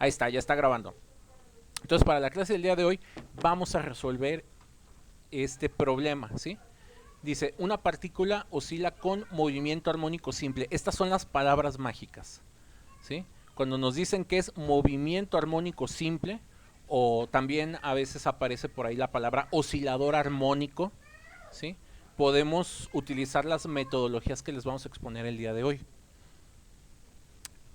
Ahí está, ya está grabando. Entonces, para la clase del día de hoy vamos a resolver este problema, ¿sí? Dice, una partícula oscila con movimiento armónico simple. Estas son las palabras mágicas, ¿sí? Cuando nos dicen que es movimiento armónico simple, o también a veces aparece por ahí la palabra oscilador armónico, ¿sí? Podemos utilizar las metodologías que les vamos a exponer el día de hoy.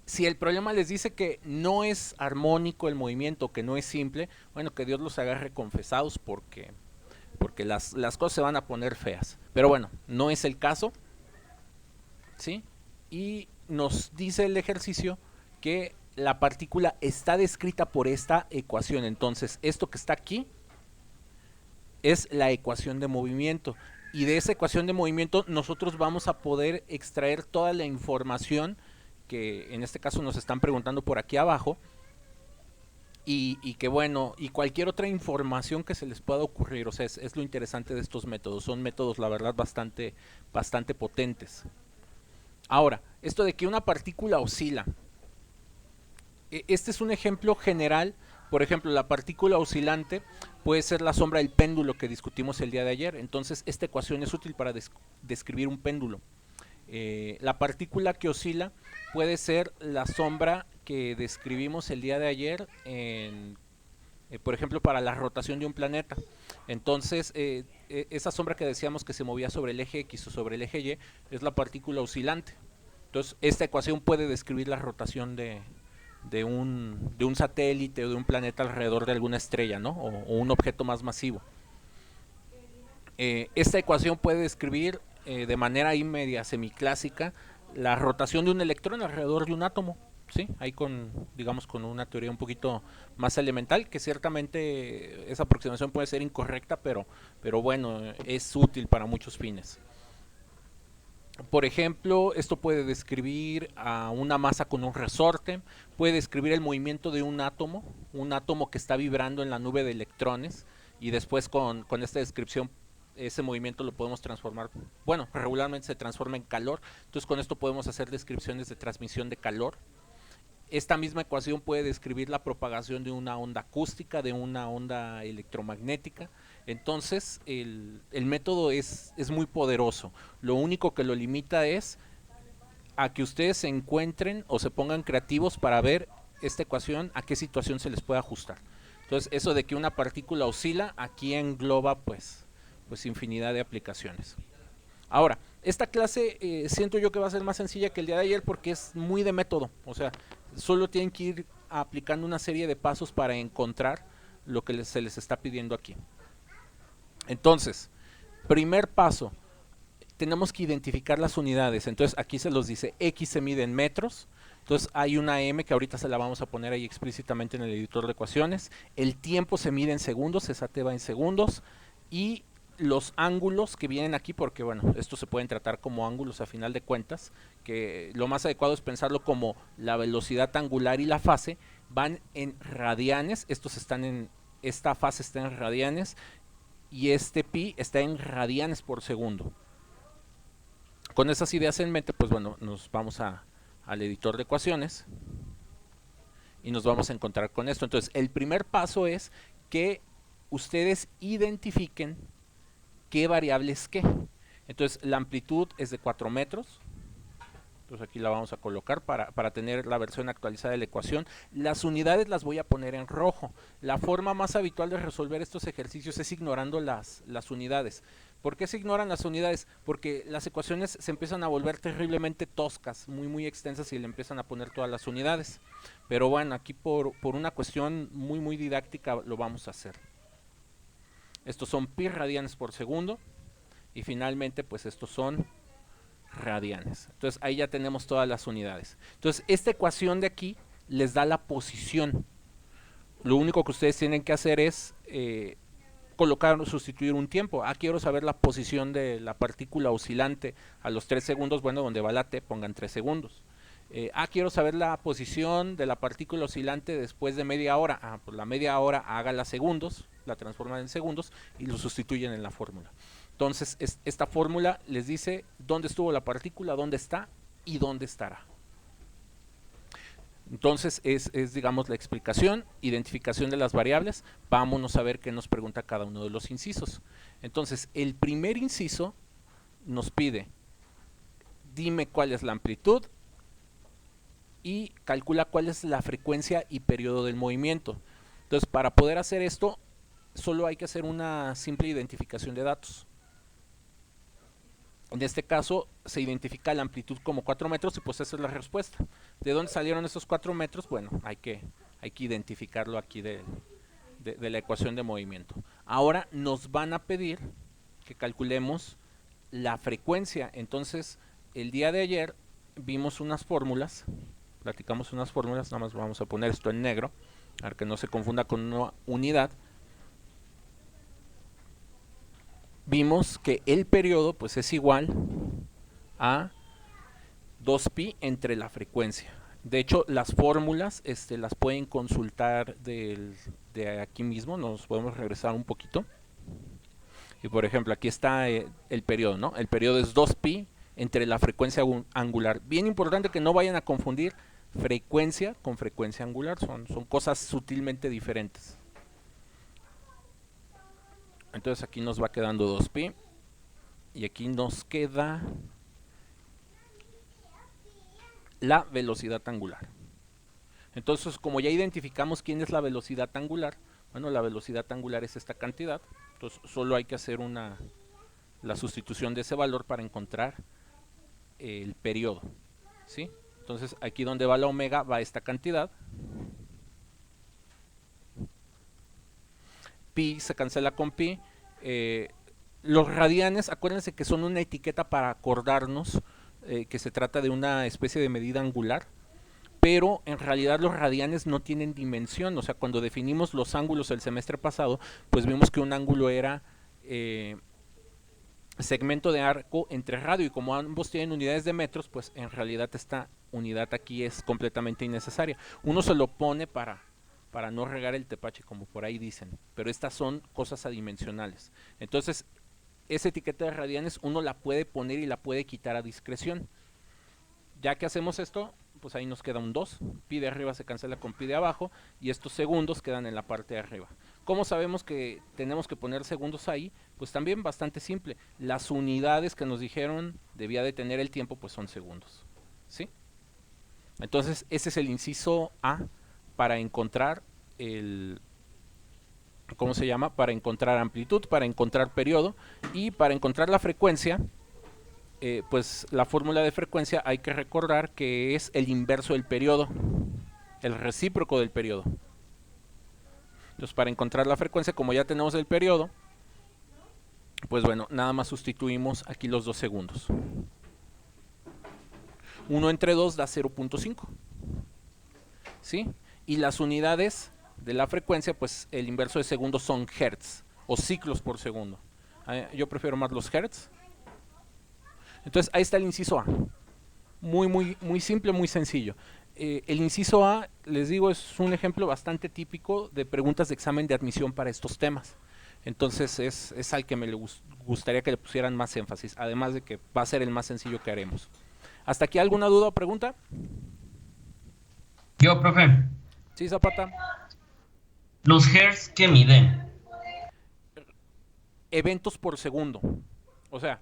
Si el problema les dice que no es armónico el movimiento, que no es simple, bueno, que Dios los agarre confesados porque las cosas se van a poner feas. Pero bueno, no es el caso, ¿sí? Y nos dice el ejercicio que la partícula está descrita por esta ecuación. Entonces, esto que está aquí es la ecuación de movimiento. Y de esa ecuación de movimiento nosotros vamos a poder extraer toda la información que en este caso nos están preguntando por aquí abajo. Y que bueno, y cualquier otra información que se les pueda ocurrir, o sea, es lo interesante de estos métodos. Son métodos, la verdad, bastante potentes. Ahora, esto de que una partícula oscila. Este es un ejemplo general. Por ejemplo, la partícula oscilante puede ser la sombra del péndulo que discutimos el día de ayer. Entonces, esta ecuación es útil para describir un péndulo. La partícula que oscila puede ser la sombra que describimos el día de ayer, por ejemplo, para la rotación de un planeta. Entonces, esa sombra que decíamos que se movía sobre el eje X o sobre el eje Y es la partícula oscilante. Entonces, esta ecuación puede describir la rotación de un satélite o de un planeta alrededor de alguna estrella, ¿no? O un objeto más masivo. Esta ecuación puede describir de manera ahí media semiclásica la rotación de un electrón alrededor de un átomo, ¿sí? Ahí digamos, con una teoría un poquito más elemental, que ciertamente esa aproximación puede ser incorrecta, pero bueno, es útil para muchos fines. Por ejemplo, esto puede describir a una masa con un resorte, puede describir el movimiento de un átomo que está vibrando en la nube de electrones, y después con esta descripción ese movimiento lo podemos transformar, bueno, regularmente se transforma en calor, entonces con esto podemos hacer descripciones de transmisión de calor. Esta misma ecuación puede describir la propagación de una onda acústica, de una onda electromagnética. Entonces, el método es muy poderoso. Lo único que lo limita es a que ustedes se encuentren o se pongan creativos para ver esta ecuación a qué situación se les puede ajustar. Entonces, eso de que una partícula oscila, aquí engloba pues infinidad de aplicaciones. Ahora, esta clase siento yo que va a ser más sencilla que el día de ayer porque es muy de método. O sea, solo tienen que ir aplicando una serie de pasos para encontrar lo que se les está pidiendo aquí. Entonces, primer paso, tenemos que identificar las unidades. Entonces, aquí se los dice, X se mide en metros. Entonces, hay una M que ahorita se la vamos a poner ahí explícitamente en el editor de ecuaciones. El tiempo se mide en segundos, esa T va en segundos. Y los ángulos que vienen aquí, porque bueno, estos se pueden tratar como ángulos a final de cuentas, que lo más adecuado es pensarlo como la velocidad angular y la fase, van en radianes, esta fase está en radianes y este pi está en radianes por segundo. Con esas ideas en mente, pues bueno, nos vamos al editor de ecuaciones y nos vamos a encontrar con esto. Entonces, el primer paso es que ustedes identifiquen qué variable es qué. Entonces, la amplitud es de 4 metros. Entonces, aquí la vamos a colocar para tener la versión actualizada de la ecuación. Las unidades las voy a poner en rojo. La forma más habitual de resolver estos ejercicios es ignorando las unidades. ¿Por qué se ignoran las unidades? Porque las ecuaciones se empiezan a volver terriblemente toscas, muy extensas, y le empiezan a poner todas las unidades. Pero bueno, aquí por una cuestión muy didáctica lo vamos a hacer. Estos son pi radianes por segundo. Y finalmente, pues estos son radianes. Entonces ahí ya tenemos todas las unidades. Entonces esta ecuación de aquí les da la posición. Lo único que ustedes tienen que hacer es colocar o sustituir un tiempo. Quiero saber la posición de la partícula oscilante a los 3 segundos. Bueno, donde va la T, pongan 3 segundos. Quiero saber la posición de la partícula oscilante después de media hora. Pues la media hora hágala segundos, la transforman en segundos y lo sustituyen en la fórmula. Entonces, esta fórmula les dice dónde estuvo la partícula, dónde está y dónde estará. Entonces es, digamos, la explicación, identificación de las variables. Vámonos a ver qué nos pregunta cada uno de los incisos. Entonces, el primer inciso nos pide, dime cuál es la amplitud y calcula cuál es la frecuencia y periodo del movimiento. Entonces, para poder hacer esto, solo hay que hacer una simple identificación de datos. En este caso se identifica la amplitud como 4 metros y pues esa es la respuesta. ¿De dónde salieron esos 4 metros? Bueno, hay que identificarlo aquí de la ecuación de movimiento. Ahora nos van a pedir que calculemos la frecuencia. Entonces, el día de ayer vimos unas fórmulas, platicamos unas fórmulas, nada más vamos a poner esto en negro, para que no se confunda con una unidad. Vimos que el periodo pues es igual a 2pi entre la frecuencia. De hecho, las fórmulas las pueden consultar de aquí mismo, nos podemos regresar un poquito. Y por ejemplo, aquí está el periodo, ¿no? El periodo es 2pi entre la frecuencia angular. Bien importante que no vayan a confundir frecuencia con frecuencia angular, son cosas sutilmente diferentes. Entonces aquí nos va quedando 2pi y aquí nos queda la velocidad angular. Entonces, como ya identificamos quién es la velocidad angular, bueno, la velocidad angular es esta cantidad. Entonces, solo hay que hacer la sustitución de ese valor para encontrar el periodo, ¿sí? Entonces, aquí donde va la omega va esta cantidad. Pi se cancela con pi. Los radianes, acuérdense que son una etiqueta para acordarnos que se trata de una especie de medida angular, pero en realidad los radianes no tienen dimensión. O sea, cuando definimos los ángulos el semestre pasado, pues vimos que un ángulo era segmento de arco entre radio, y como ambos tienen unidades de metros, pues en realidad esta unidad aquí es completamente innecesaria. Uno se lo pone para no regar el tepache, como por ahí dicen, pero estas son cosas adimensionales. Entonces, esa etiqueta de radianes uno la puede poner y la puede quitar a discreción. Ya que hacemos esto, pues ahí nos queda un 2, pi de arriba se cancela con pi de abajo, y estos segundos quedan en la parte de arriba. ¿Cómo sabemos que tenemos que poner segundos ahí? Pues también bastante simple, las unidades que nos dijeron debía de tener el tiempo, pues son segundos, ¿sí? Entonces ese es el inciso A para encontrar ¿cómo se llama? Para encontrar amplitud, para encontrar periodo y para encontrar la frecuencia. Pues la fórmula de frecuencia hay que recordar que es el inverso del periodo, el recíproco del periodo. Entonces, para encontrar la frecuencia, como ya tenemos el periodo, pues bueno, nada más sustituimos aquí los 2 segundos. 1 entre 2 da 0.5, ¿sí? Y las unidades de la frecuencia, pues el inverso de segundos son hertz o ciclos por segundo. Yo prefiero más los hertz. Entonces ahí está el inciso A. Muy simple, muy sencillo. El inciso A, les digo, es un ejemplo bastante típico de preguntas de examen de admisión para estos temas. Entonces es al que me gustaría que le pusieran más énfasis, además de que va a ser el más sencillo que haremos. ¿Hasta aquí alguna duda o pregunta? Yo, profe, Sí, Zapata. ¿los hertz qué miden? Eventos por segundo. O sea,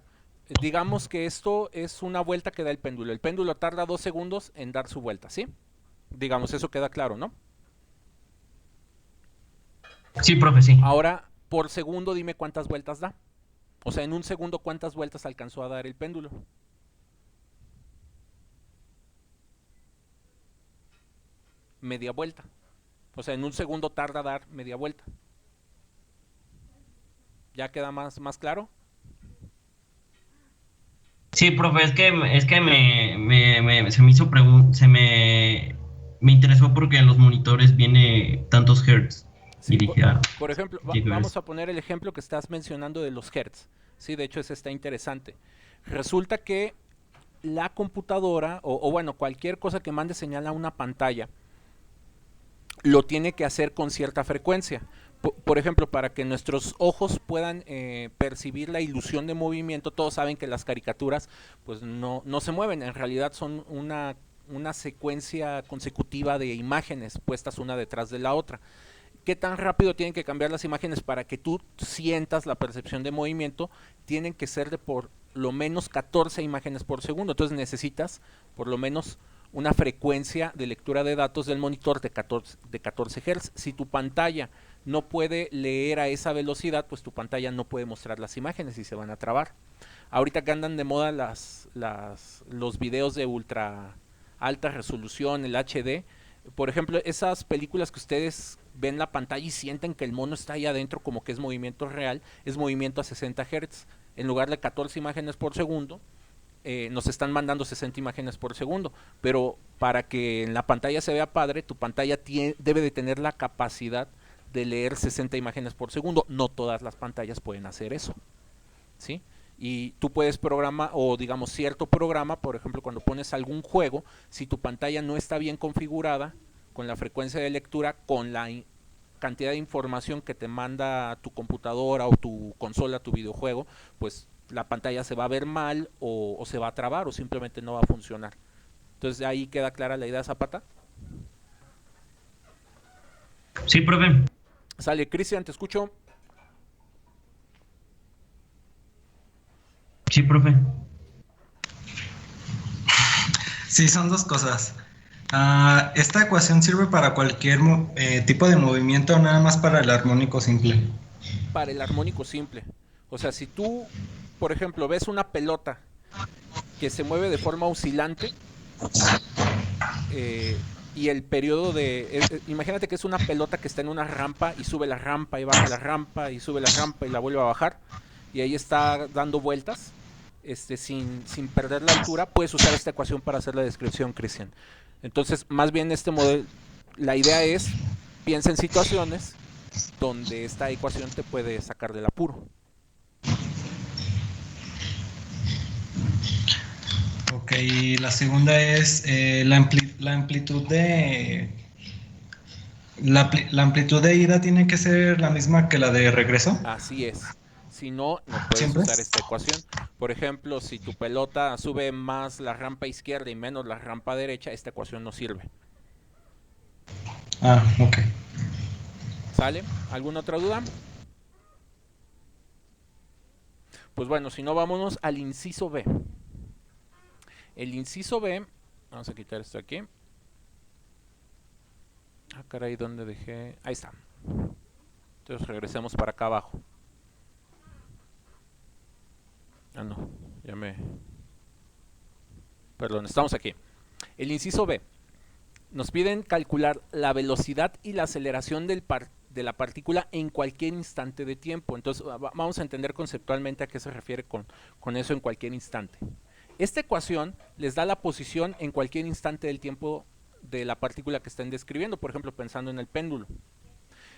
digamos que esto es una vuelta que da el péndulo. El péndulo tarda 2 segundos en dar su vuelta, ¿sí? Digamos, eso queda claro, ¿no? Sí, profe, sí. Ahora, por segundo, dime cuántas vueltas da. O sea, en un segundo, ¿cuántas vueltas alcanzó a dar el péndulo? Media vuelta. O sea, en un segundo tarda dar media vuelta. ¿Ya queda más claro? Sí, profe, es que se me hizo me interesó porque en los monitores viene tantos hertz. Y Sí, dije, por ejemplo, vamos a poner el ejemplo que estás mencionando de los hertz. Sí, de hecho, ese está interesante. Resulta que la computadora, o bueno, cualquier cosa que mande señal a una pantalla, lo tiene que hacer con cierta frecuencia. Por ejemplo, para que nuestros ojos puedan percibir la ilusión de movimiento, todos saben que las caricaturas pues no se mueven, en realidad son una secuencia consecutiva de imágenes puestas una detrás de la otra. ¿Qué tan rápido tienen que cambiar las imágenes para que tú sientas la percepción de movimiento? Tienen que ser de por lo menos 14 imágenes por segundo. Entonces necesitas por lo menos una frecuencia de lectura de datos del monitor de 14 Hz. Si tu pantalla no puede leer a esa velocidad, pues tu pantalla no puede mostrar las imágenes y se van a trabar. Ahorita que andan de moda los videos de ultra alta resolución, el HD, por ejemplo, esas películas que ustedes ven la pantalla y sienten que el mono está ahí adentro como que es movimiento real, es movimiento a 60 Hz. En lugar de 14 imágenes por segundo, nos están mandando 60 imágenes por segundo. Pero para que en la pantalla se vea padre, tu pantalla debe de tener la capacidad de leer 60 imágenes por segundo. No todas las pantallas pueden hacer eso, ¿sí? Y tú puedes programar, o digamos cierto programa, por ejemplo cuando pones algún juego, si tu pantalla no está bien configurada con la frecuencia de lectura, con la cantidad de información que te manda tu computadora o tu consola, tu videojuego, pues la pantalla se va a ver mal o se va a trabar o simplemente no va a funcionar. Entonces ahí queda clara la idea, Zapata. Sí, profe. Sale, Cristian, te escucho. Sí, profe. Sí, son dos cosas. ¿Esta ecuación sirve para cualquier tipo de movimiento o nada más para el armónico simple? Para el armónico simple. O sea, si tú, por ejemplo, ves una pelota que se mueve de forma oscilante, y el periodo imagínate que es una pelota que está en una rampa y sube la rampa y baja la rampa y sube la rampa y la vuelve a bajar, y ahí está dando vueltas, sin perder la altura. Puedes usar esta ecuación para hacer la descripción, Cristian. Entonces, más bien este modelo, la idea es, piensa en situaciones donde esta ecuación te puede sacar del apuro. Ok, y la segunda es la amplitud de... La amplitud de ida tiene que ser la misma que la de regreso, Así es. Si no, no puedes siempre. usar esta ecuación. Por ejemplo, si tu pelota sube más la rampa izquierda y menos la rampa derecha, esta ecuación no sirve. Ah, ok. ¿Sale? ¿Alguna otra duda? Pues bueno, si no, vámonos al inciso B. El inciso B, vamos a quitar esto aquí. Ah, caray, ¿dónde dejé? Ahí está. Entonces regresemos para acá abajo. Ah, no, ya me... Perdón, estamos aquí. El inciso B. Nos piden calcular la velocidad y la aceleración de la partícula en cualquier instante de tiempo. Entonces vamos a entender conceptualmente a qué se refiere con eso en cualquier instante. Esta ecuación les da la posición en cualquier instante del tiempo de la partícula que estén describiendo, por ejemplo pensando en el péndulo.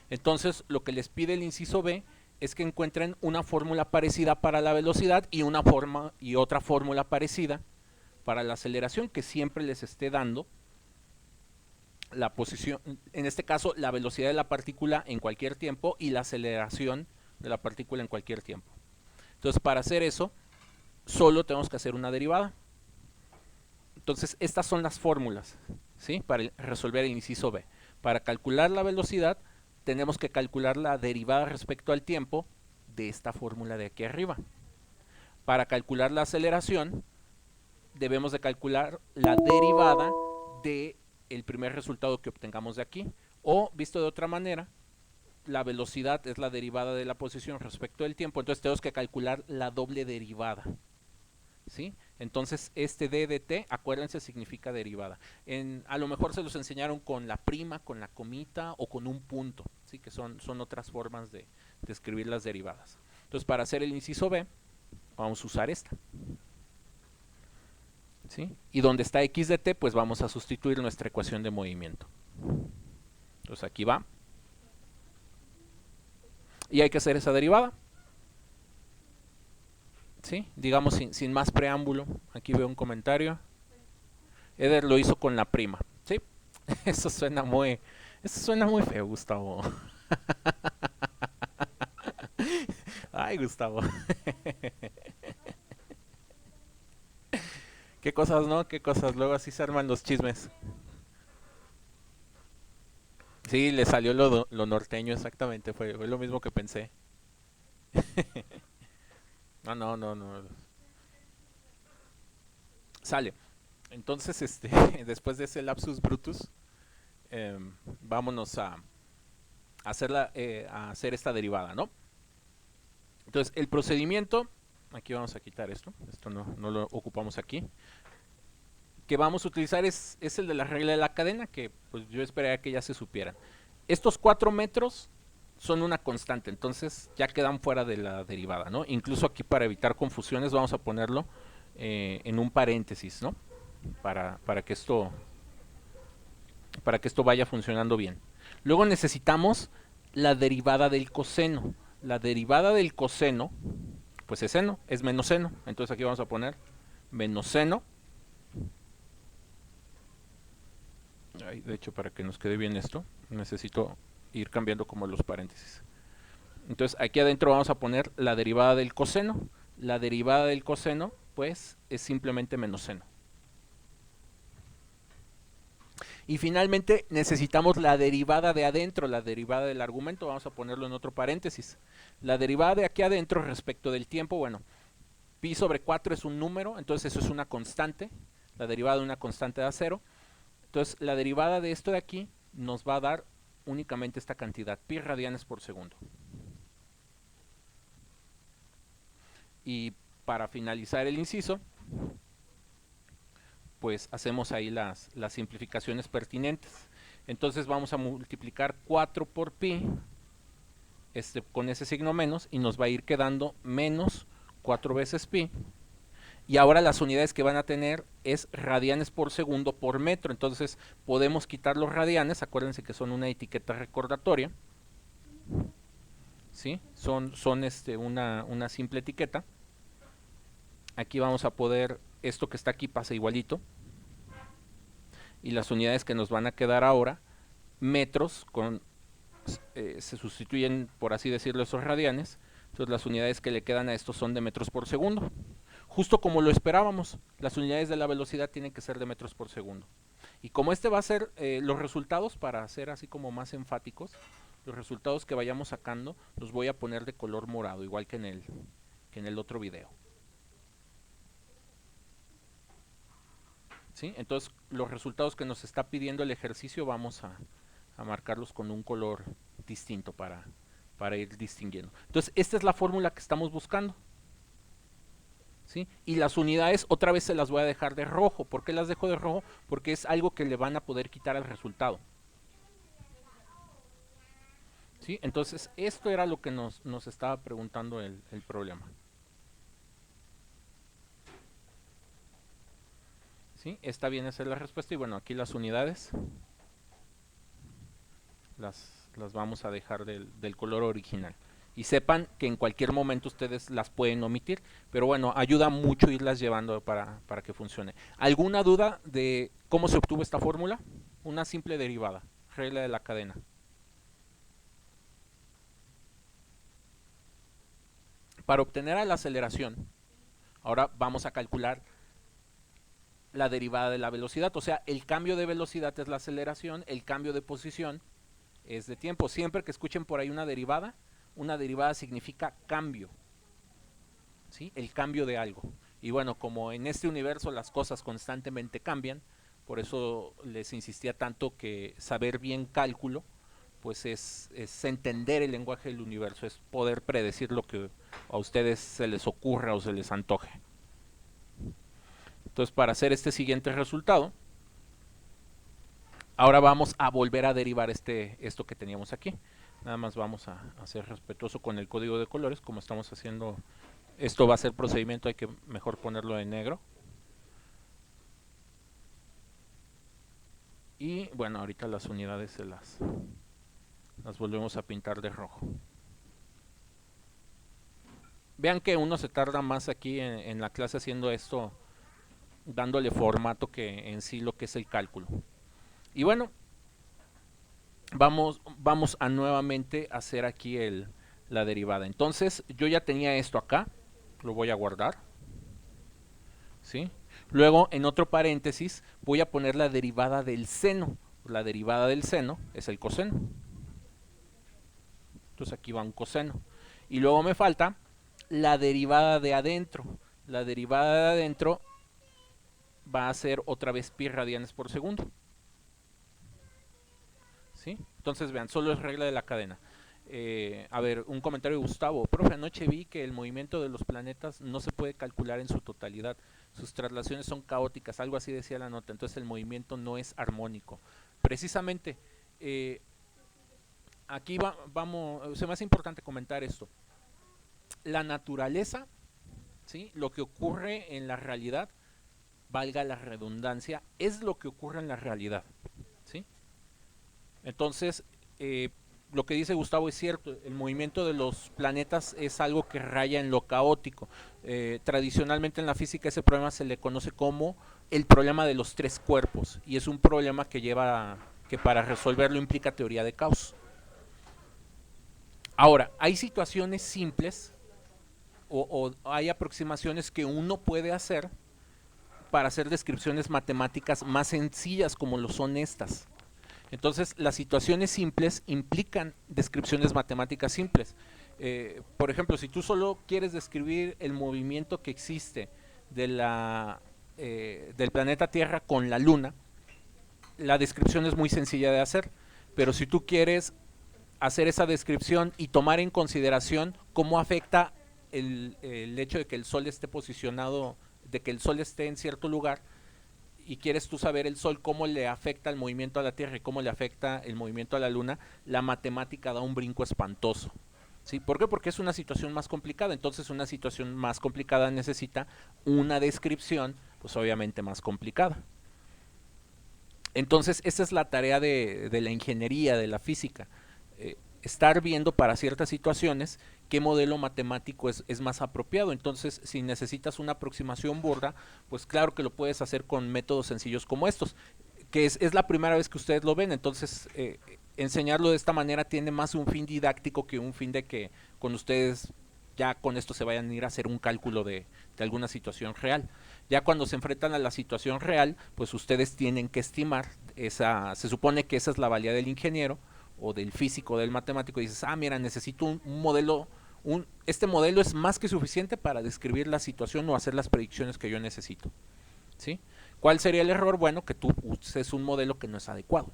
Entonces lo que les pide el inciso B es que encuentren una fórmula parecida para la velocidad y otra fórmula parecida para la aceleración, que siempre les esté dando la posición, en este caso la velocidad de la partícula en cualquier tiempo y la aceleración de la partícula en cualquier tiempo. Entonces para hacer eso solo tenemos que hacer una derivada. Entonces estas son las fórmulas, ¿sí? Para resolver el inciso B. Para calcular la velocidad tenemos que calcular la derivada respecto al tiempo de esta fórmula de aquí arriba. Para calcular la aceleración debemos de calcular la derivada de el primer resultado que obtengamos de aquí, o visto de otra manera, la velocidad es la derivada de la posición respecto del tiempo, entonces tenemos que calcular la doble derivada, ¿sí? Entonces este d de t, acuérdense, significa derivada. A lo mejor se los enseñaron con la prima, con la comita o con un punto, ¿sí? Que son otras formas de escribir las derivadas. Entonces para hacer el inciso B vamos a usar esta, ¿sí? Y donde está x de t, pues vamos a sustituir nuestra ecuación de movimiento. Entonces aquí va. Y hay que hacer esa derivada, ¿sí? Digamos sin más preámbulo. Aquí veo un comentario. Eder lo hizo con la prima, ¿sí? Eso suena muy feo, Gustavo. Ay, Gustavo. Qué cosas, ¿no? Qué cosas. Luego así se arman los chismes. Sí, le salió lo norteño exactamente. Fue lo mismo que pensé. No, no, no, no. Sale. Entonces, después de ese lapsus brutus, vámonos a hacer esta derivada, ¿no? Entonces, el procedimiento, aquí vamos a quitar esto no lo ocupamos aquí, que vamos a utilizar es el de la regla de la cadena, que pues yo esperaría que ya se supieran. Estos 4 metros son una constante, entonces ya quedan fuera de la derivada, ¿no? Incluso aquí para evitar confusiones vamos a ponerlo en un paréntesis, ¿no? Para que esto vaya funcionando bien. Luego necesitamos la derivada del coseno. La derivada del coseno, pues es seno, es menos seno. Entonces aquí vamos a poner menos seno. Ay, de hecho, para que nos quede bien esto, necesito ir cambiando como los paréntesis. Entonces aquí adentro vamos a poner la derivada del coseno. La derivada del coseno, pues, es simplemente menos seno. Y finalmente necesitamos la derivada de adentro, la derivada del argumento, vamos a ponerlo en otro paréntesis. La derivada de aquí adentro respecto del tiempo, bueno, pi sobre 4 es un número, entonces eso es una constante, la derivada de una constante da 0. Entonces la derivada de esto de aquí nos va a dar únicamente esta cantidad, pi radianes por segundo. Y para finalizar el inciso, pues hacemos ahí las simplificaciones pertinentes. Entonces vamos a multiplicar 4 por pi con ese signo menos y nos va a ir quedando menos 4 veces pi. Y ahora las unidades que van a tener es radianes por segundo por metro. Entonces podemos quitar los radianes, acuérdense que son una etiqueta recordatoria. ¿Sí? Son una simple etiqueta. Aquí vamos a poder, esto que está aquí pasa igualito. Y las unidades que nos van a quedar ahora, metros, se sustituyen, por así decirlo, esos radianes. Entonces las unidades que le quedan a estos son de metros por segundo. Justo como lo esperábamos, las unidades de la velocidad tienen que ser de metros por segundo. Y como este va a ser los resultados, para ser así como más enfáticos, los resultados que vayamos sacando los voy a poner de color morado, igual que en el otro video. ¿Sí? Entonces los resultados que nos está pidiendo el ejercicio vamos a marcarlos con un color distinto para ir distinguiendo. Entonces esta es la fórmula que estamos buscando. ¿Sí? Y las unidades otra vez se las voy a dejar de rojo. ¿Por qué las dejo de rojo? Porque es algo que le van a poder quitar al resultado. ¿Sí? Entonces esto era lo que nos estaba preguntando el problema. ¿Sí? Esta viene a ser la respuesta y bueno, aquí las unidades las vamos a dejar del color original. Y sepan que en cualquier momento ustedes las pueden omitir, pero bueno, ayuda mucho irlas llevando para que funcione. ¿Alguna duda de cómo se obtuvo esta fórmula? Una simple derivada, regla de la cadena. Para obtener la aceleración, ahora vamos a calcular la derivada de la velocidad, o sea, el cambio de velocidad es la aceleración, el cambio de posición es de tiempo. Siempre que escuchen por ahí una derivada significa cambio, ¿sí? El cambio de algo. Y bueno, como en este universo las cosas constantemente cambian, por eso les insistía tanto que saber bien cálculo, pues es entender el lenguaje del universo, es poder predecir lo que a ustedes se les ocurra o se les antoje. Entonces, para hacer este siguiente resultado, ahora vamos a volver a derivar esto que teníamos aquí. Nada más vamos a ser respetuoso con el código de colores, como estamos haciendo. Esto va a ser procedimiento, hay que mejor ponerlo en negro. Y bueno, ahorita las unidades las volvemos a pintar de rojo. Vean que uno se tarda más aquí en la clase haciendo esto, dándole formato, que en sí lo que es el cálculo. Y bueno, vamos a nuevamente hacer aquí la derivada. Entonces yo ya tenía esto acá, lo voy a guardar, ¿sí? Luego, en otro paréntesis, voy a poner la derivada del seno. La derivada del seno es el coseno. Entonces aquí va un coseno. Y luego me falta la derivada de adentro. La derivada de adentro va a ser otra vez pi radianes por segundo. ¿Sí? Entonces vean, solo es regla de la cadena. A ver, un comentario de Gustavo. Profe, anoche vi que el movimiento de los planetas no se puede calcular en su totalidad. Sus traslaciones son caóticas, algo así decía la nota. Entonces el movimiento no es armónico. Precisamente, aquí vamos, se me hace importante comentar esto. La naturaleza, ¿sí? Lo que ocurre en la realidad, valga la redundancia, es lo que ocurre en la realidad, ¿sí? Entonces, lo que dice Gustavo es cierto, el movimiento de los planetas es algo que raya en lo caótico. Tradicionalmente en la física ese problema se le conoce como el problema de los tres cuerpos, y es un problema que para resolverlo implica teoría de caos. Ahora, hay situaciones simples o hay aproximaciones que uno puede hacer para hacer descripciones matemáticas más sencillas como lo son estas. Entonces, las situaciones simples implican descripciones matemáticas simples. Por ejemplo, si tú solo quieres describir el movimiento que existe del planeta Tierra con la Luna, la descripción es muy sencilla de hacer. Pero si tú quieres hacer esa descripción y tomar en consideración cómo afecta el hecho de que el Sol esté posicionado, de que el Sol esté en cierto lugar, y quieres tú saber el Sol cómo le afecta el movimiento a la Tierra y cómo le afecta el movimiento a la Luna, la matemática da un brinco espantoso. ¿Sí? ¿Por qué? Porque es una situación más complicada. Entonces una situación más complicada necesita una descripción, pues obviamente más complicada. Entonces esa es la tarea de la ingeniería, de la física. Estar viendo para ciertas situaciones qué modelo matemático es más apropiado. Entonces, si necesitas una aproximación burda, pues claro que lo puedes hacer con métodos sencillos como estos, que es la primera vez que ustedes lo ven. Entonces, enseñarlo de esta manera tiene más un fin didáctico que un fin de que con ustedes ya con esto se vayan a ir a hacer un cálculo de alguna situación real. Ya cuando se enfrentan a la situación real, pues ustedes tienen que estimar, se supone que esa es la valía del ingeniero, o del físico, del matemático, y dices, mira, necesito un modelo, este modelo es más que suficiente para describir la situación o hacer las predicciones que yo necesito. ¿Sí? ¿Cuál sería el error? Bueno, que tú uses un modelo que no es adecuado.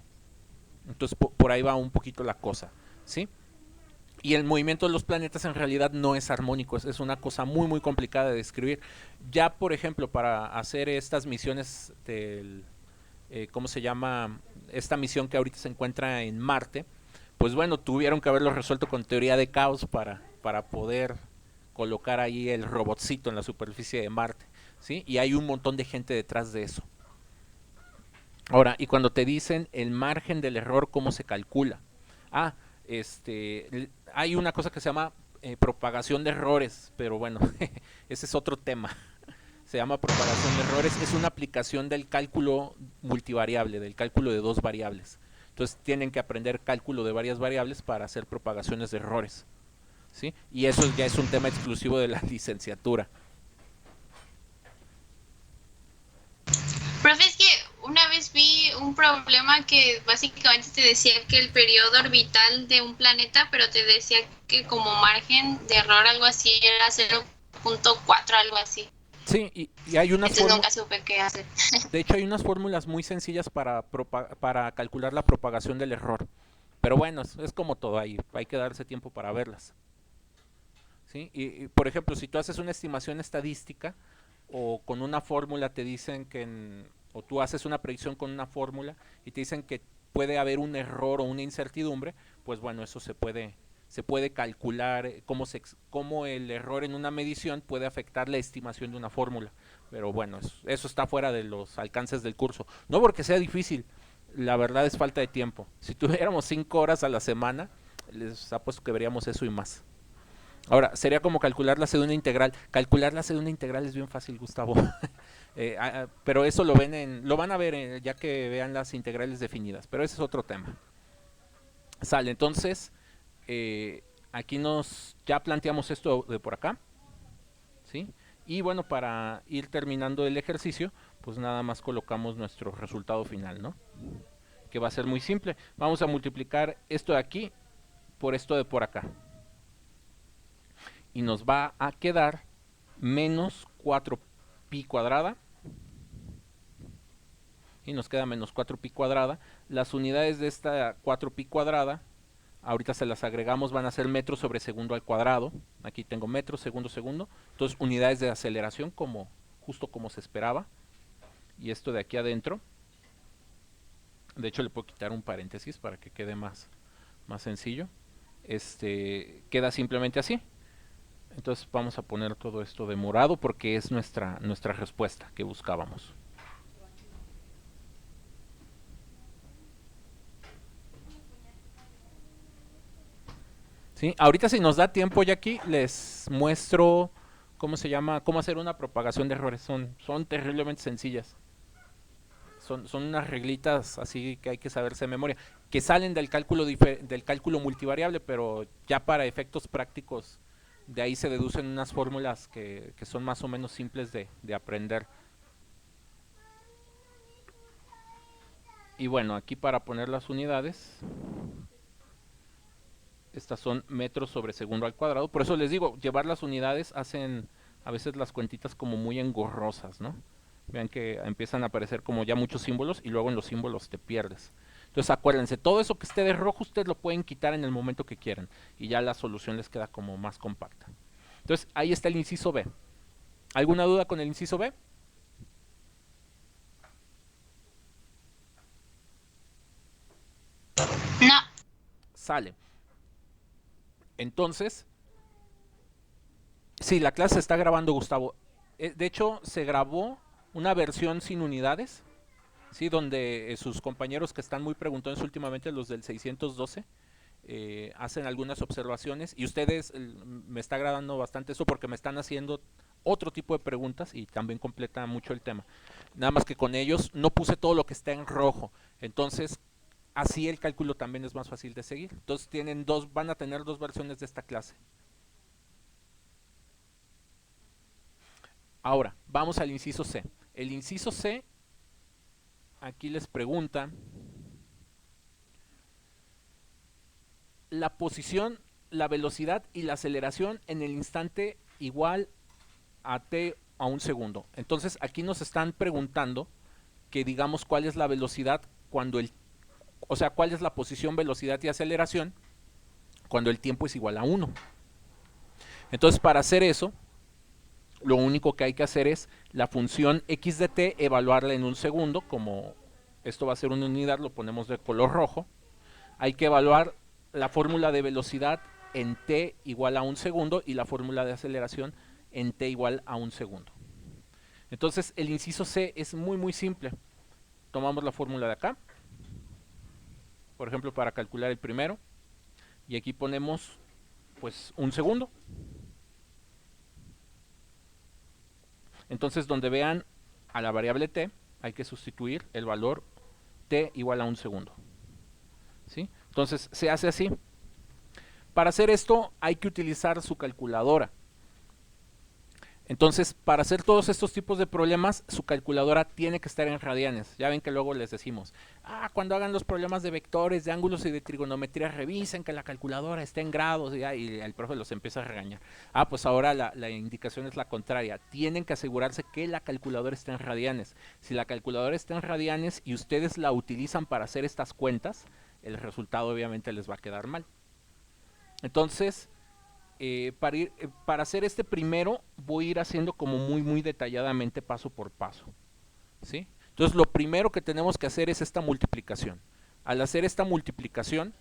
Entonces, por ahí va un poquito la cosa. ¿Sí? Y el movimiento de los planetas en realidad no es armónico, es una cosa muy muy complicada de describir. Ya, por ejemplo, para hacer estas misiones ¿cómo se llama? Esta misión que ahorita se encuentra en Marte, pues bueno, tuvieron que haberlo resuelto con teoría de caos para poder colocar ahí el robotcito en la superficie de Marte, ¿sí? Y hay un montón de gente detrás de eso. Ahora, y cuando te dicen el margen del error, ¿cómo se calcula? Hay una cosa que se llama propagación de errores, pero bueno, ese es otro tema. Se llama propagación de errores, es una aplicación del cálculo multivariable, del cálculo de dos variables. Entonces tienen que aprender cálculo de varias variables para hacer propagaciones de errores, ¿sí? Y eso ya es un tema exclusivo de la licenciatura. Profe, es que una vez vi un problema que básicamente te decía que el periodo orbital de un planeta, pero te decía que como margen de error algo así era 0.4, algo así. Sí, y hay unas Entonces nunca supe qué hacer. de hecho hay unas fórmulas muy sencillas para calcular la propagación del error. Pero bueno, es como todo, hay que darse tiempo para verlas. ¿Sí? Y, por ejemplo, si tú haces una estimación estadística o con una fórmula te dicen o tú haces una predicción con una fórmula y te dicen que puede haber un error o una incertidumbre, pues bueno, eso se puede calcular cómo el error en una medición puede afectar la estimación de una fórmula. Pero bueno, eso está fuera de los alcances del curso. No porque sea difícil, la verdad es falta de tiempo. Si tuviéramos 5 horas a la semana, les apuesto que veríamos eso y más. Ahora, sería como calcular la segunda integral. Calcular la segunda integral es bien fácil, Gustavo. Pero eso lo van a ver ya que vean las integrales definidas. Pero ese es otro tema. Sale, entonces, aquí ya planteamos esto de por acá. ¿Sí? Y bueno, para ir terminando el ejercicio, pues nada más colocamos nuestro resultado final, ¿no? Que va a ser muy simple. Vamos a multiplicar esto de aquí por esto de por acá. Y nos va a quedar menos 4pi cuadrada. Y nos queda menos 4pi cuadrada. Las unidades de esta 4pi cuadrada, ahorita se las agregamos, van a ser metros sobre segundo al cuadrado. Aquí tengo metros, segundo, segundo. Entonces unidades de aceleración como justo como se esperaba. Y esto de aquí adentro, de hecho le puedo quitar un paréntesis para que quede más sencillo. Queda simplemente así. Entonces vamos a poner todo esto de morado porque es nuestra respuesta que buscábamos. ¿Sí? Ahorita si nos da tiempo ya aquí les muestro cómo se llama, cómo hacer una propagación de errores. Son terriblemente sencillas. Son unas reglitas así que hay que saberse de memoria, que salen del cálculo multivariable, pero ya para efectos prácticos de ahí se deducen unas fórmulas que son más o menos simples de aprender. Y bueno, aquí para poner las unidades, estas son metros sobre segundo al cuadrado. Por eso les digo, llevar las unidades hacen a veces las cuentitas como muy engorrosas, ¿no? Vean que empiezan a aparecer como ya muchos símbolos y luego en los símbolos te pierdes. Entonces acuérdense, todo eso que esté de rojo ustedes lo pueden quitar en el momento que quieran y ya la solución les queda como más compacta. Entonces ahí está el inciso B. ¿Alguna duda con el inciso B? No. Sale. Entonces, sí, la clase se está grabando, Gustavo. De hecho, se grabó una versión sin unidades, ¿sí? Donde sus compañeros que están muy preguntones últimamente, los del 612, hacen algunas observaciones y ustedes me está agradando bastante eso porque me están haciendo otro tipo de preguntas y también completa mucho el tema. Nada más que con ellos no puse todo lo que está en rojo, entonces así el cálculo también es más fácil de seguir. Entonces van a tener dos versiones de esta clase. Ahora, vamos al inciso C. El inciso C, aquí les pregunta la posición, la velocidad y la aceleración en el instante igual a t a un segundo. Entonces aquí nos están preguntando que digamos cuál es la velocidad cuando o sea, cuál es la posición, velocidad y aceleración cuando el tiempo es igual a 1. Entonces para hacer eso, lo único que hay que hacer es la función x de t, evaluarla en un segundo, como esto va a ser una unidad, lo ponemos de color rojo. Hay que evaluar la fórmula de velocidad en t igual a un segundo y la fórmula de aceleración en t igual a un segundo. Entonces el inciso C es muy simple. Tomamos la fórmula de acá, por ejemplo para calcular el primero, y aquí ponemos pues un segundo. Entonces donde vean a la variable t hay que sustituir el valor t igual a un segundo, ¿sí? Entonces se hace así. Para hacer esto hay que utilizar su calculadora. Entonces, para hacer todos estos tipos de problemas, su calculadora tiene que estar en radianes. Ya ven que luego les decimos, cuando hagan los problemas de vectores, de ángulos y de trigonometría, revisen que la calculadora esté en grados, y el profe los empieza a regañar. Pues ahora la indicación es la contraria. Tienen que asegurarse que la calculadora esté en radianes. Si la calculadora está en radianes y ustedes la utilizan para hacer estas cuentas, el resultado obviamente les va a quedar mal. Entonces, para hacer este primero voy a ir haciendo como muy detalladamente paso por paso, ¿sí? Entonces lo primero que tenemos que hacer es esta multiplicación. Al hacer esta multiplicación,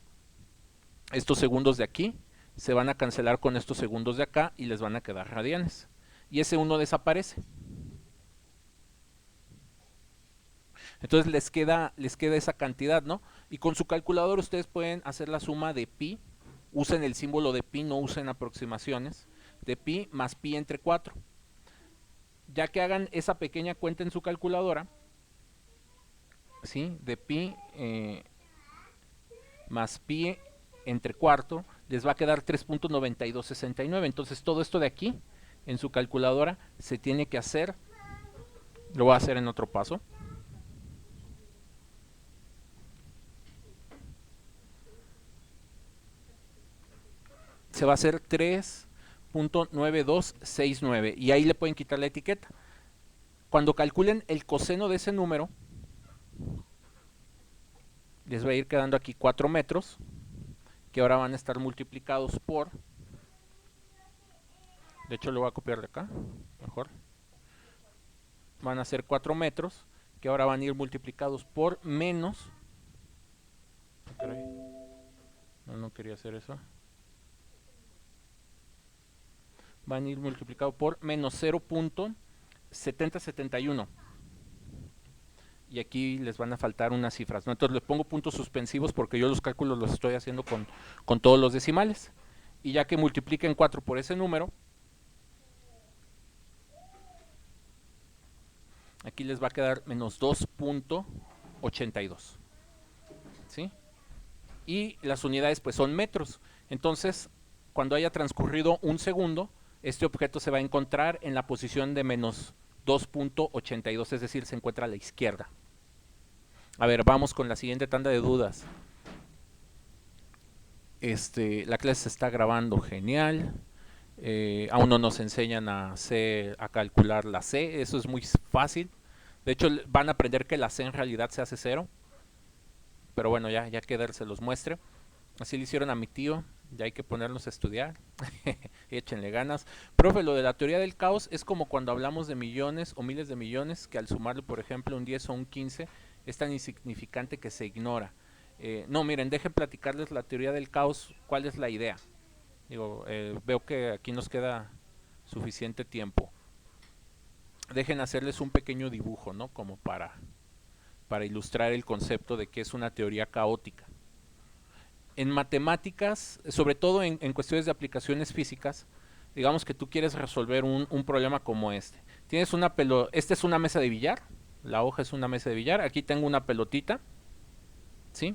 estos segundos de aquí se van a cancelar con estos segundos de acá y les van a quedar radianes, y ese 1 desaparece. Entonces les queda esa cantidad, ¿no? Y con su calculador ustedes pueden hacer la suma de pi. Usen el símbolo de pi, no usen aproximaciones. De pi más pi entre 4. Ya que hagan esa pequeña cuenta en su calculadora, ¿sí? De pi más pi entre cuarto, les va a quedar 3.9269. Entonces todo esto de aquí en su calculadora, se tiene que hacer, lo voy a hacer en otro paso. Se va a hacer 3.9269 y ahí le pueden quitar la etiqueta. Cuando calculen el coseno de ese número, les va a ir quedando aquí 4 metros, que ahora van a estar multiplicados por, de hecho lo voy a copiar de acá, mejor, van a ser 4 metros, que ahora van a ir multiplicados por menos, no quería hacer eso, van a ir multiplicados por menos 0.7071. Y aquí les van a faltar unas cifras, ¿no? Entonces les pongo puntos suspensivos porque yo los cálculos los estoy haciendo con todos los decimales. Y ya que multipliquen 4 por ese número, aquí les va a quedar menos 2.82. ¿Sí? Y las unidades pues son metros. Entonces, cuando haya transcurrido un segundo, este objeto se va a encontrar en la posición de menos 2.82, es decir, se encuentra a la izquierda. A ver, vamos con la siguiente tanda de dudas. La clase se está grabando, genial. Aún no nos enseñan a calcular la C, eso es muy fácil. De hecho, van a aprender que la C en realidad se hace 0. Pero bueno, ya que se los muestre. Así le hicieron a mi tío, ya hay que ponernos a estudiar. Échenle ganas. Profe, lo de la teoría del caos es como cuando hablamos de millones o miles de millones, que al sumarle, por ejemplo, un 10 o un 15, es tan insignificante que se ignora. No, miren, dejen platicarles la teoría del caos, cuál es la idea. Digo, veo que aquí nos queda suficiente tiempo. Dejen hacerles un pequeño dibujo, ¿no? Como para ilustrar el concepto de que es una teoría caótica. En matemáticas, sobre todo en cuestiones de aplicaciones físicas, digamos que tú quieres resolver un problema como este. Tienes esta es una mesa de billar, la hoja es una mesa de billar, aquí tengo una pelotita, ¿sí?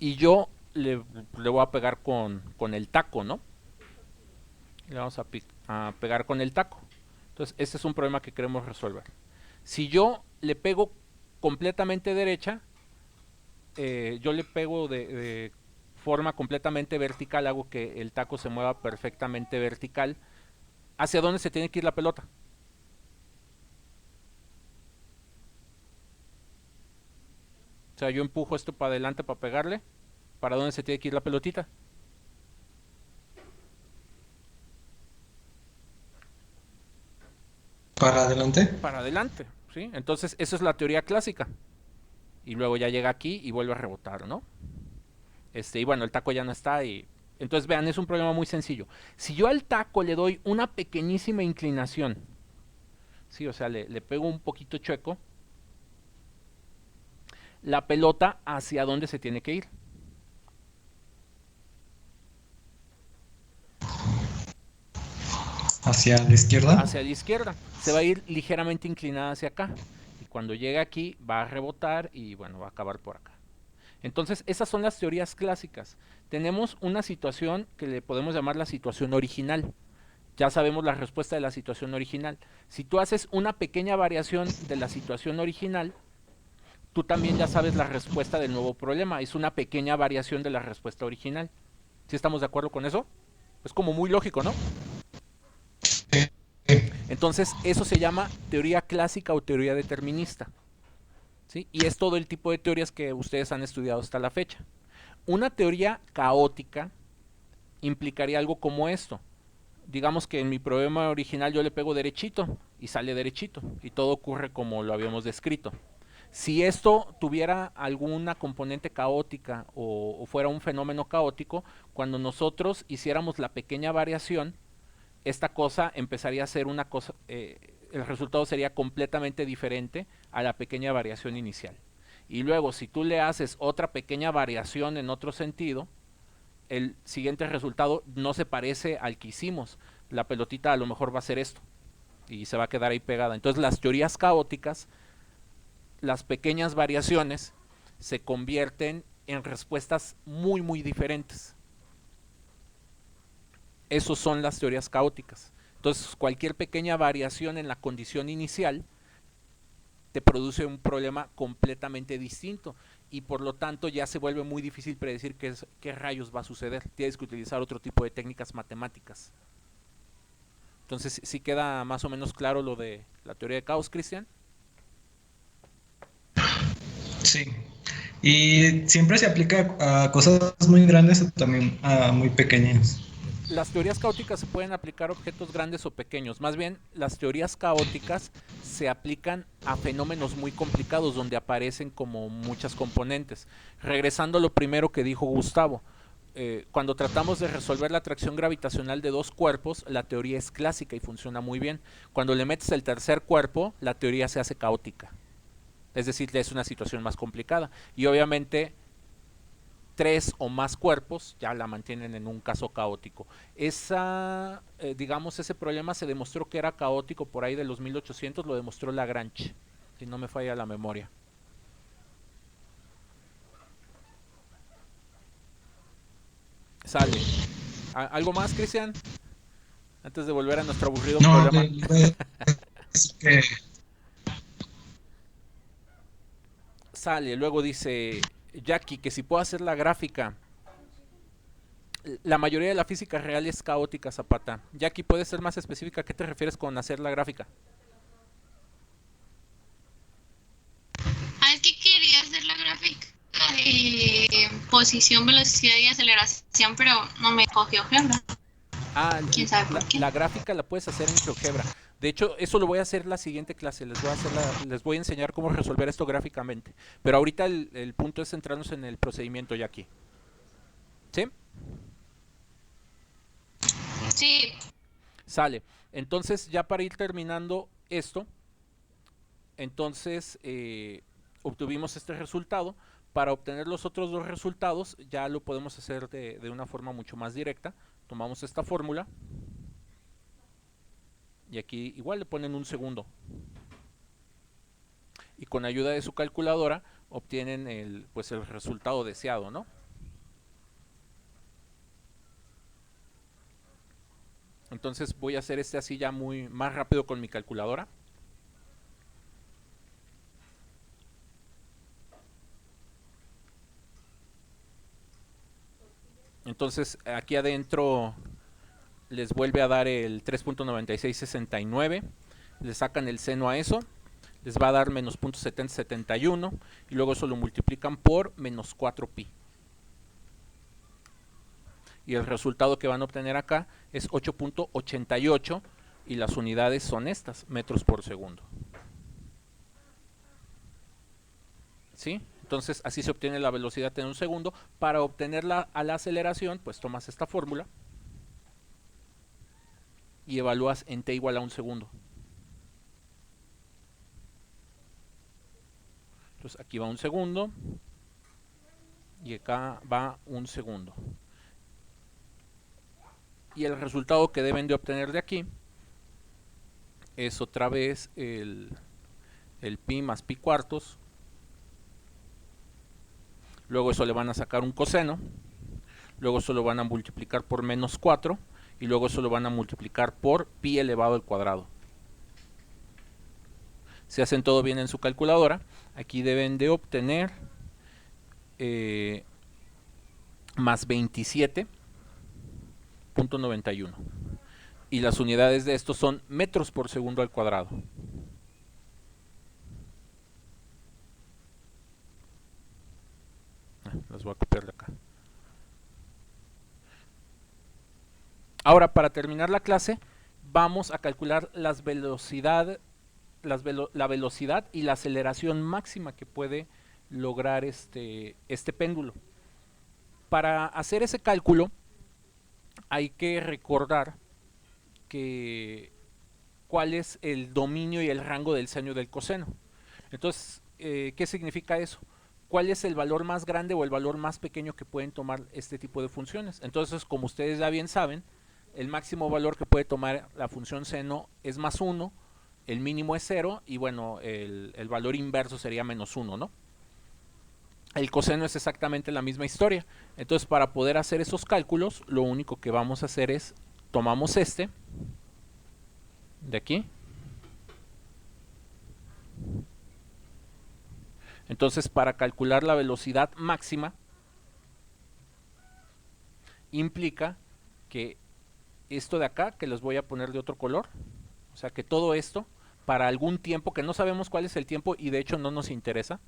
Y yo le voy a pegar con el taco, ¿no? Le vamos a pegar con el taco. Entonces, este es un problema que queremos resolver. Si yo le pego completamente derecha, yo le pego de forma completamente vertical, hago que el taco se mueva perfectamente vertical. ¿Hacia dónde se tiene que ir la pelota? O sea, yo empujo esto para adelante para pegarle. ¿Para dónde se tiene que ir la pelotita? ¿Para adelante? Para adelante, ¿sí? Entonces, esa es la teoría clásica. Y luego ya llega aquí y vuelve a rebotar, ¿no? Y bueno, el taco ya no está y... Entonces, vean, es un problema muy sencillo. Si yo al taco le doy una pequeñísima inclinación, ¿sí? O sea, le pego un poquito chueco, la pelota, ¿hacia dónde se tiene que ir? ¿Hacia la izquierda? Hacia la izquierda. Se va a ir ligeramente inclinada hacia acá. Y cuando llegue aquí, va a rebotar y, bueno, va a acabar por acá. Entonces, esas son las teorías clásicas. Tenemos una situación que le podemos llamar la situación original. Ya sabemos la respuesta de la situación original. Si tú haces una pequeña variación de la situación original, tú también ya sabes la respuesta del nuevo problema. Es una pequeña variación de la respuesta original. ¿Sí estamos de acuerdo con eso? Es como muy lógico, ¿no? Entonces, eso se llama teoría clásica o teoría determinista. ¿Sí? Y es todo el tipo de teorías que ustedes han estudiado hasta la fecha. Una teoría caótica implicaría algo como esto. Digamos que en mi problema original yo le pego derechito y sale derechito y todo ocurre como lo habíamos descrito. Si esto tuviera alguna componente caótica o fuera un fenómeno caótico, cuando nosotros hiciéramos la pequeña variación, esta cosa empezaría a ser una cosa... el resultado sería completamente diferente a la pequeña variación inicial. Y luego, si tú le haces otra pequeña variación en otro sentido, el siguiente resultado no se parece al que hicimos. La pelotita a lo mejor va a ser esto y se va a quedar ahí pegada. Entonces, las teorías caóticas, las pequeñas variaciones se convierten en respuestas muy, muy diferentes. Esos son las teorías caóticas. Entonces, cualquier pequeña variación en la condición inicial te produce un problema completamente distinto y por lo tanto ya se vuelve muy difícil predecir qué rayos va a suceder. Tienes que utilizar otro tipo de técnicas matemáticas. Entonces, ¿sí queda más o menos claro lo de la teoría de caos, Cristian? Sí. ¿Y siempre se aplica a cosas muy grandes o también a muy pequeñas? Las teorías caóticas se pueden aplicar a objetos grandes o pequeños. Más bien, las teorías caóticas se aplican a fenómenos muy complicados donde aparecen como muchas componentes. Regresando a lo primero que dijo Gustavo, cuando tratamos de resolver la atracción gravitacional de dos cuerpos, la teoría es clásica y funciona muy bien. Cuando le metes el tercer cuerpo, la teoría se hace caótica. Es decir, es una situación más complicada. Y obviamente tres o más cuerpos ya la mantienen en un caso caótico. Digamos, ese problema se demostró que era caótico por ahí de los 1800, lo demostró Lagrange, si no me falla la memoria. Sale. ¿Algo más, Cristian? Antes de volver a nuestro aburrido problema. Es que Sale, luego dice Jackie que si puedo hacer la gráfica. La mayoría de la física real es caótica, Zapata. Jackie, ¿puedes ser más específica? ¿A qué te refieres con hacer la gráfica? Es que quería hacer la gráfica de posición, velocidad y aceleración, pero no me cogió GeoGebra. ¿Quién sabe por qué? La gráfica la puedes hacer en GeoGebra. De hecho, eso lo voy a hacer la siguiente clase. Les voy a enseñar cómo resolver esto gráficamente. Pero ahorita el punto es centrarnos en el procedimiento, Jackie. ¿Sí? Sí. Sale. Entonces, ya para ir terminando esto, entonces obtuvimos este resultado. Para obtener los otros dos resultados, ya lo podemos hacer de una forma mucho más directa. Tomamos esta fórmula. Y aquí igual le ponen un segundo. Y con ayuda de su calculadora obtienen el resultado deseado, ¿no? Entonces voy a hacer así ya más rápido con mi calculadora. Entonces aquí adentro les vuelve a dar el 3.9669. Le sacan el seno a eso. Les va a dar menos 0.7071. Y luego eso lo multiplican por menos 4pi. Y el resultado que van a obtener acá es 8.88 y las unidades son estas, metros por segundo. ¿Sí? Entonces así se obtiene la velocidad en un segundo. Para obtenerla a la aceleración, pues tomas esta fórmula y evalúas en t igual a un segundo. Entonces aquí va un segundo y acá va un segundo. Y el resultado que deben de obtener de aquí es otra vez el pi más pi cuartos. Luego eso le van a sacar un coseno. Luego eso lo van a multiplicar por menos 4. Y luego eso lo van a multiplicar por pi elevado al cuadrado. Si hacen todo bien en su calculadora, aquí deben de obtener más 27.91. Y las unidades de esto son metros por segundo al cuadrado. Las voy a copiar de acá. Ahora, para terminar la clase, vamos a calcular la velocidad y la aceleración máxima que puede lograr este péndulo. Para hacer ese cálculo, hay que recordar cuál es el dominio y el rango del seno y del coseno. Entonces, ¿qué significa eso? ¿Cuál es el valor más grande o el valor más pequeño que pueden tomar este tipo de funciones? Entonces, como ustedes ya bien saben, el máximo valor que puede tomar la función seno es más 1, el mínimo es 0 y bueno, el valor inverso sería menos 1, ¿no? El coseno es exactamente la misma historia. Entonces, para poder hacer esos cálculos, lo único que vamos a hacer es, tomamos de aquí. Entonces, para calcular la velocidad máxima, implica que esto de acá, que les voy a poner de otro color, o sea que todo esto, para algún tiempo, que no sabemos cuál es el tiempo y de hecho no nos interesa,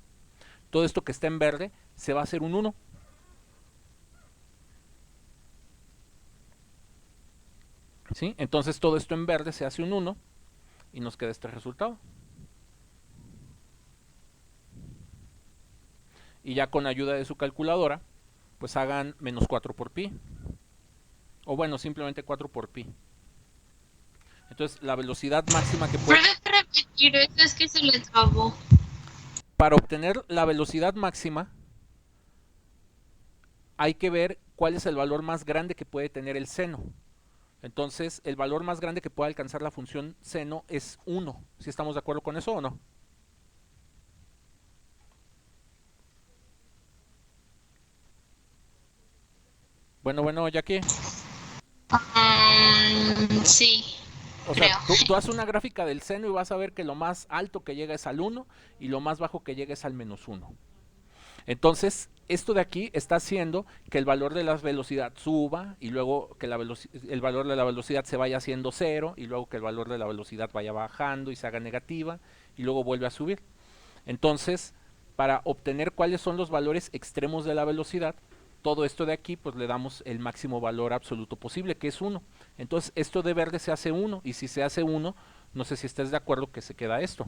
todo esto que está en verde se va a hacer un 1. ¿Sí? Entonces todo esto en verde se hace un 1 y nos queda este resultado. Y ya con ayuda de su calculadora, pues hagan menos 4 por pi. O bueno, simplemente 4 por pi. Entonces la velocidad máxima que puede... ¿Puedes repetir eso? Es que se le trabó. Para obtener la velocidad máxima, hay que ver cuál es el valor más grande que puede tener el seno. Entonces, el valor más grande que puede alcanzar la función seno es 1. ¿Sí estamos de acuerdo con eso o no? Bueno, Jackie. Sí, O sea, creo. tú haces una gráfica del seno y vas a ver que lo más alto que llega es al 1 y lo más bajo que llega es al menos 1. Entonces, esto de aquí está haciendo que el valor de la velocidad suba y luego que el valor de la velocidad se vaya haciendo 0 y luego que el valor de la velocidad vaya bajando y se haga negativa y luego vuelve a subir. Entonces, para obtener cuáles son los valores extremos de la velocidad, todo esto de aquí pues le damos el máximo valor absoluto posible, que es 1. Entonces, esto de verde se hace 1 y si se hace 1, no sé si estés de acuerdo que se queda esto.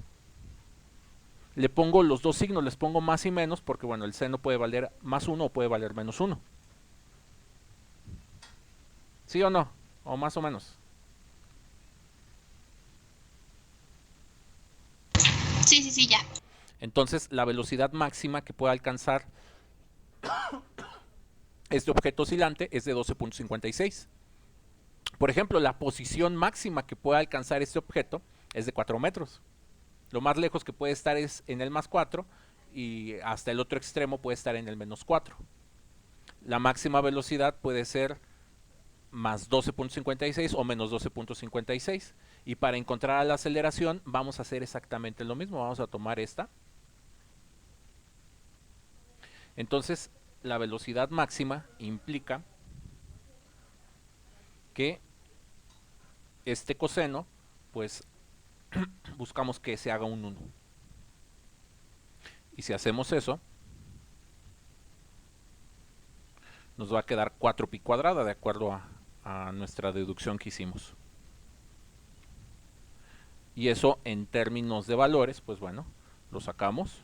Le pongo los dos signos, les pongo más y menos, porque bueno, el seno puede valer más 1 o puede valer menos 1. ¿Sí o no? O más o menos. Sí, ya. Entonces, la velocidad máxima que puede alcanzar este objeto oscilante es de 12.56. Por ejemplo, la posición máxima que puede alcanzar este objeto es de 4 metros. Lo más lejos que puede estar es en el más 4 y hasta el otro extremo puede estar en el menos 4. La máxima velocidad puede ser más 12.56 o menos 12.56. Y para encontrar la aceleración vamos a hacer exactamente lo mismo. Vamos a tomar esta. Entonces, la velocidad máxima implica que este coseno, pues buscamos que se haga un 1. Y si hacemos eso, nos va a quedar 4 pi cuadrada de acuerdo a nuestra deducción que hicimos. Y eso en términos de valores, pues bueno, lo sacamos.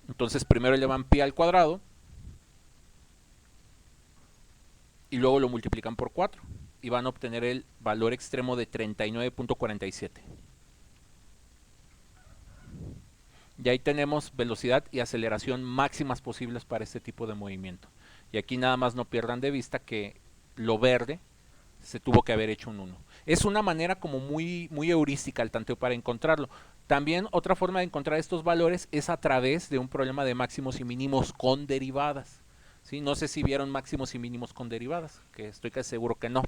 Entonces primero elevan pi al cuadrado y luego lo multiplican por 4 y van a obtener el valor extremo de 39.47. Y ahí tenemos velocidad y aceleración máximas posibles para este tipo de movimiento. Y aquí nada más no pierdan de vista que lo verde se tuvo que haber hecho un 1. Es una manera como muy heurística el tanteo para encontrarlo. También otra forma de encontrar estos valores es a través de un problema de máximos y mínimos con derivadas. ¿Sí? No sé si vieron máximos y mínimos con derivadas, que estoy casi seguro que no.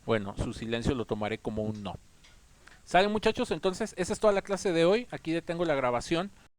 Bueno, su silencio lo tomaré como un no. ¿Salen, muchachos? Entonces, esa es toda la clase de hoy. Aquí detengo la grabación.